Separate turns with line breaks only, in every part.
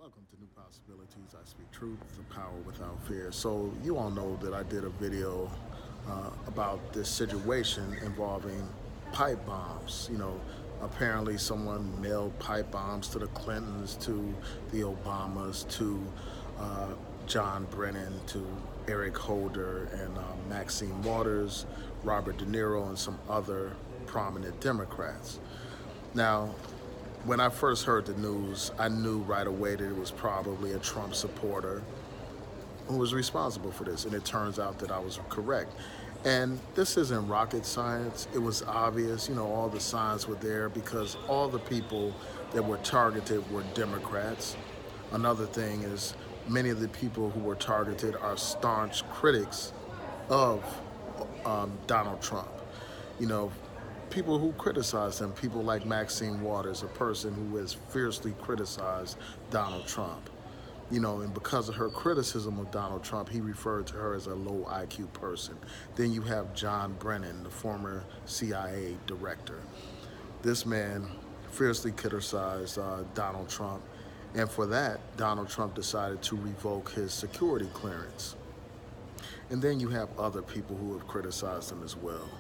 Welcome to New Possibilities. I speak truth, the power without fear. So, you all know that I did a video about this situation involving pipe bombs. Apparently, someone mailed pipe bombs to the Clintons, to the Obamas, to uh, John Brennan, to Eric Holder, and Maxine Waters, Robert De Niro, and some other prominent Democrats. Now, when I first heard the news, I knew right away that it was probably a Trump supporter who was responsible for this, and it turns out that I was correct. And this isn't rocket science. It was obvious, all the signs were there because all the people that were targeted were Democrats. Another thing is many of the people who were targeted are staunch critics of Donald Trump. You know, People who criticize him, people like Maxine Waters, a person who has fiercely criticized Donald Trump. And because of her criticism of Donald Trump, he referred to her as a low IQ person. Then you have John Brennan, the former CIA director. This man fiercely criticized Donald Trump, and for that, Donald Trump decided to revoke his security clearance. And then you have other people who have criticized him as well.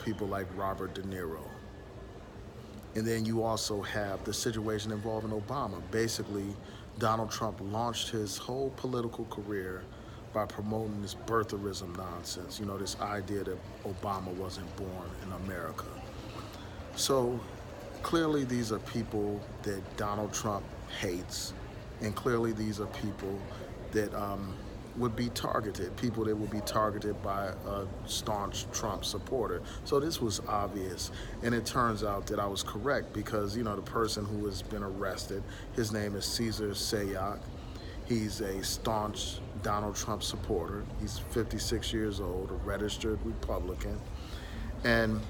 People like Robert De Niro. And then you also have the situation involving Obama. Basically, Donald Trump launched his whole political career by promoting this birtherism nonsense, this idea that Obama wasn't born in America. So clearly these are people that Donald Trump hates, and clearly these are people that would be targeted, people that would be targeted by a staunch Trump supporter. So this was obvious, and it turns out that I was correct because, the person who has been arrested, his name is Cesar Sayoc. He's a staunch Donald Trump supporter. He's 56 years old, a registered Republican. And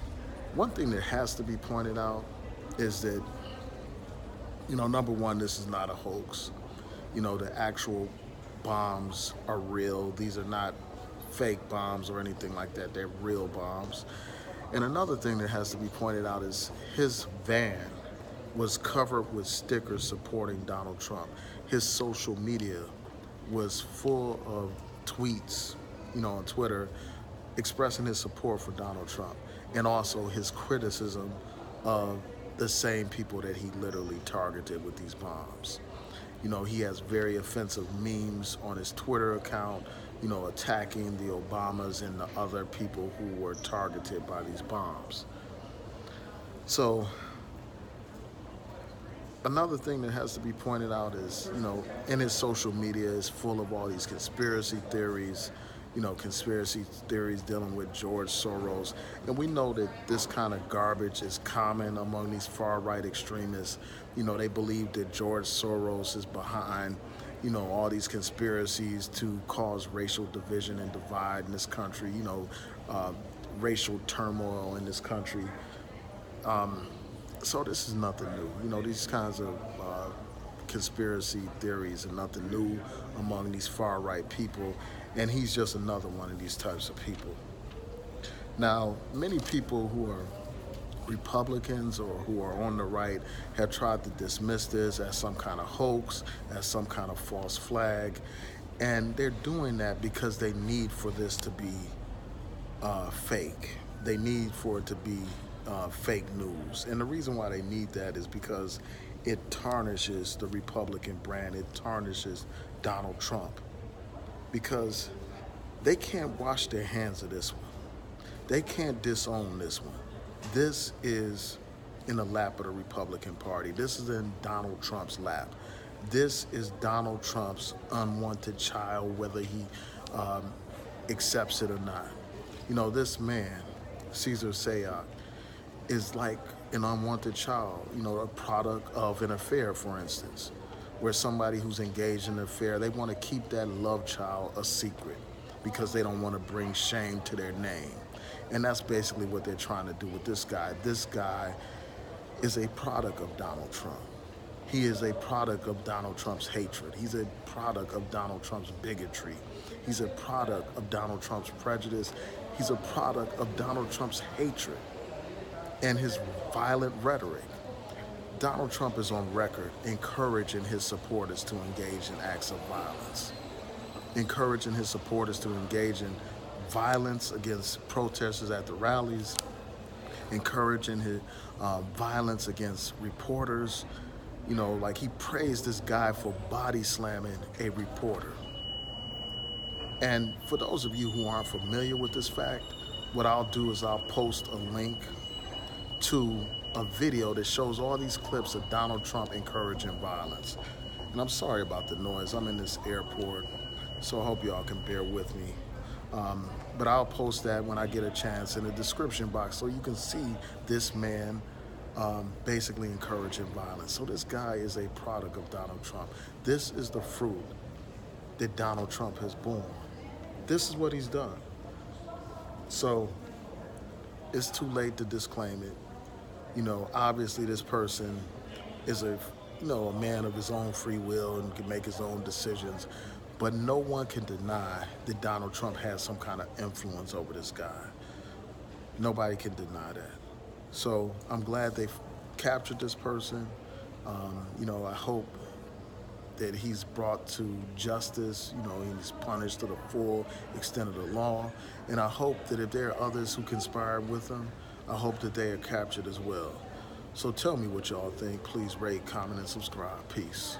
one thing that has to be pointed out is that, number one, this is not a hoax. The actual bombs are real. These are not fake bombs or anything like that. They're real bombs. And another thing that has to be pointed out is his van was covered with stickers supporting Donald Trump. His social media was full of tweets, on Twitter, expressing his support for Donald Trump and also his criticism of the same people that he literally targeted with these bombs. He has very offensive memes on his Twitter account, attacking the Obamas and the other people who were targeted by these bombs. So another thing that has to be pointed out is, in his social media is full of all these conspiracy theories, conspiracy theories dealing with George Soros. And we know that this kind of garbage is common among these far-right extremists. They believe that George Soros is behind, all these conspiracies to cause racial division and divide in this country, racial turmoil in this country. So this is nothing new. These kinds of conspiracy theories are nothing new among these far-right people, and he's just another one of these types of people. Now, many people who are Republicans or who are on the right have tried to dismiss this as some kind of hoax, as some kind of false flag, and they're doing that because they need for this to be fake. They need for it to be fake news. And the reason why they need that is because it tarnishes the Republican brand. It tarnishes Donald Trump because they can't wash their hands of this one. They can't disown this one. This is in the lap of the Republican Party. This is in Donald Trump's lap. This is Donald Trump's unwanted child, whether he accepts it or not. This man, Cesar Sayoc, is like an unwanted child, a product of an affair, for instance, where somebody who's engaged in an affair, they want to keep that love child a secret because they don't want to bring shame to their name. And that's basically what they're trying to do with this guy. This guy is a product of Donald Trump. He is a product of Donald Trump's hatred. He's a product of Donald Trump's bigotry. He's a product of Donald Trump's prejudice. He's a product of Donald Trump's hatred and his violent rhetoric. Donald Trump is on record encouraging his supporters to engage in acts of violence, encouraging his supporters to engage in violence against protesters at the rallies, encouraging his violence against reporters. You know, like he praised this guy for body slamming a reporter. And for those of you who aren't familiar with this fact, what I'll do is I'll post a link to a video that shows all these clips of Donald Trump encouraging violence. And I'm sorry about the noise. I'm in this airport, so I hope y'all can bear with me. But I'll post that when I get a chance in the description box so you can see this man basically encouraging violence. So this guy is a product of Donald Trump. This is the fruit that Donald Trump has borne. This is what he's done. So it's too late to disclaim it. You know, obviously this person is a man of his own free will and can make his own decisions. But no one can deny that Donald Trump has some kind of influence over this guy. Nobody can deny that. So I'm glad they've captured this person. I hope that he's brought to justice, he's punished to the full extent of the law. And I hope that if there are others who conspired with him, I hope that they are captured as well. So tell me what y'all think. Please rate, comment, and subscribe. Peace.